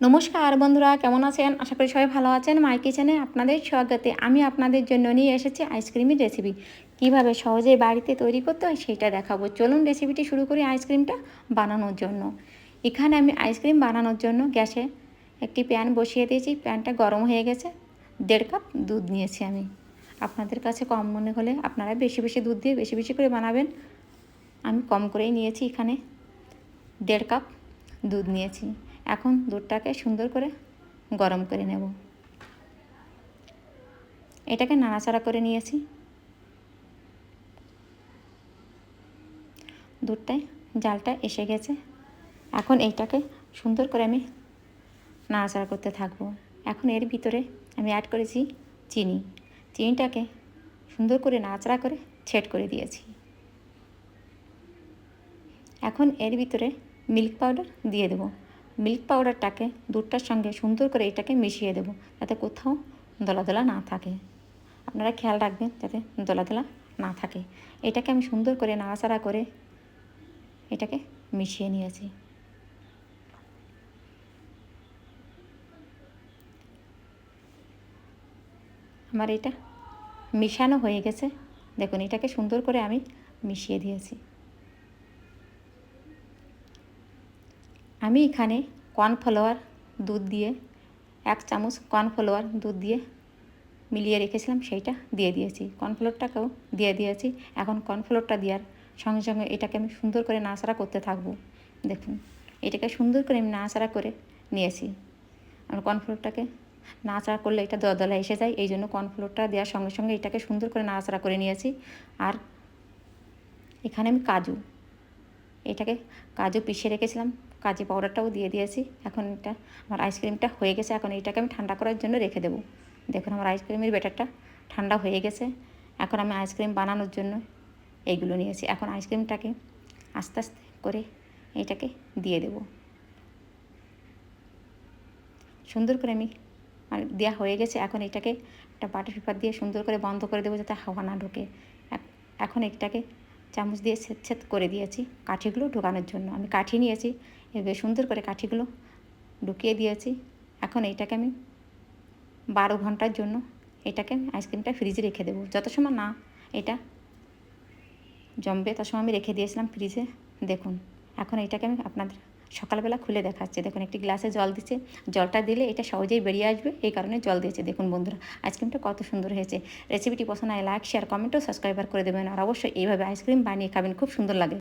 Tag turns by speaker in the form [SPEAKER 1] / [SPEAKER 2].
[SPEAKER 1] নমস্কার বন্ধুরা, কেমন আছেন? আশা করি সবাই ভালো আছেন। মাই কিচেনে আপনাদের স্বাগতে। আমি আপনাদের জন্য নিয়ে এসেছি আইসক্রিমের রেসিপি। কিভাবে সহজে বাড়িতে তৈরি করতে হয় সেটা দেখাবো। চলুন রেসিপিটি শুরু করি আইসক্রিমটা বানানোর জন্য। এখানে আমি আইসক্রিম বানানোর জন্য গ্যাসে একটি প্যান বসিয়ে দিয়েছি। প্যানটা গরম হয়ে গেছে। 1.5 কাপ দুধ নিয়েছি আমি। আপনাদের কাছে কম মনে হলে আপনারা বেশি বেশি দুধ দিয়ে বেশি বেশি করে বানাবেন। আমি কম করেই নিয়েছি, এখানে 1.5 কাপ দুধ নিয়েছি। এখন দুধটাকে সুন্দর করে গরম করে নেব। এটাকে নাড়াচাড়া করে নিয়েছি। দুধটায় জালটা এসে গেছে। এখন এইটাকে সুন্দর করে আমি নাড়াচাড়া করতে থাকবো। এখন এর ভিতরে আমি অ্যাড করেছি চিনি। চিনিটাকে সুন্দর করে নাড়াচাড়া করে ছেট করে দিয়েছি। এখন এর ভিতরে মিল্ক পাউডার দিয়ে দেবো। মিল্ক পাউডারটাকে দুধটার সঙ্গে সুন্দর করে এটাকে মিশিয়ে দেবো, যাতে কোথাও দলা দলা না থাকে। আপনারা খেয়াল রাখবেন যাতে দলা দলা না থাকে। এটাকে আমি সুন্দর করে নাড়াচাড়া করে এটাকে মিশিয়ে নিয়েছি। আমার এটা মিশানো হয়ে গেছে। দেখুন, এটাকে সুন্দর করে আমি মিশিয়ে দিয়েছি। আমি এখানে কর্নফ্লাওয়ার দুধ দিয়ে 1 চামচ কর্নফ্লাওয়ার দুধ দিয়ে মিলিয়ে রেখেছিলাম, সেইটা দিয়ে দিয়েছি। কর্নফ্লোরটাকেও দিয়ে দিয়েছি। এখন কর্নফ্লোরটা দেওয়ার সঙ্গে সঙ্গে এটাকে আমি সুন্দর করে নাড়াচাড়া করতে থাকবো। দেখুন, এটাকে সুন্দর করে আমি নাড়াচাড়া করে নিয়েছি। আমার কর্নফ্লোরটাকে নাড়াচাড়া করলে এটা দলা এসে যায়, এই জন্য কর্নফ্লোরটা দেওয়ার সঙ্গে সঙ্গে এটাকে সুন্দর করে নাড়াচাড়া করে নিয়েছি। আর এখানে আমি এটাকে কাজু পিষে রেখেছিলাম, কাজু পাউডারটাও দিয়ে দিয়েছি। এখন এটা আমার আইসক্রিমটা হয়ে গেছে। এখন এইটাকে আমি ঠান্ডা করার জন্য রেখে দেবো। দেখুন, আমার আইসক্রিমের ব্যাটারটা ঠান্ডা হয়ে গেছে। এখন আমি আইসক্রিম বানানোর জন্য এইগুলো নিয়েছি। এখন আইসক্রিমটাকে আস্তে আস্তে করে এটাকে দিয়ে দেব। সুন্দর করে আমি দেওয়া হয়ে গেছে। এখন এটাকে একটা বাটার পেপার দিয়ে সুন্দর করে বন্ধ করে দেবো, যাতে হাওয়া না ঢোকে। এখন এটাকে চামচ দিয়ে ছেদ করে দিয়েছি কাঠিগুলো ঢোকানোর জন্য। আমি কাঠি নিয়েছি, এভাবে সুন্দর করে কাঠিগুলো ঢুকিয়ে দিয়েছি। এখন এইটাকে আমি 12 ঘন্টার জন্য এটাকে আইসক্রিমটা ফ্রিজে রেখে দেবো। যত সময় না এটা জমবে তত সময় আমি রেখে দিয়েছিলাম ফ্রিজে। দেখুন, এখন এটাকে আমি আপনাদের সকালবেলা খুলে দেখাচ্ছি। দেখুন, একটি গ্লাসে জল দিচ্ছে। জলটা দিলে এটা সহজেই বেরিয়ে আসবে, এই কারণে জল দিয়েছে। দেখুন বন্ধুরা, আইসক্রিমটা কত সুন্দর হয়েছে। রেসিপিটি পছন্দ হয় লাইক, শেয়ার, কমেন্ট ও সাবস্ক্রাইবার করে দেবেন। আর অবশ্যই এইভাবে আইসক্রিম বানিয়ে খাবেন, খুব সুন্দর লাগে।